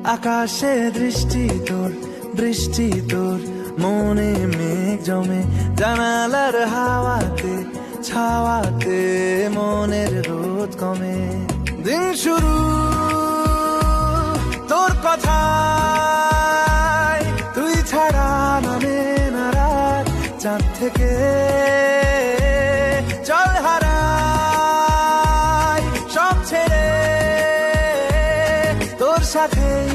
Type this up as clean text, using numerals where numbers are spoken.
আকাশে দৃষ্টি তোর, বৃষ্টি তোর, মনে মেঘ জমে, জানালার হাওয়াতে ছাওয়াতে মনের রোদ কমে। দিন শুরু তোর কথায়, তুই ছাড়া নামে না রাত, চাঁদ থেকে চল হারাই সব ছেড়ে, তোর সাথেই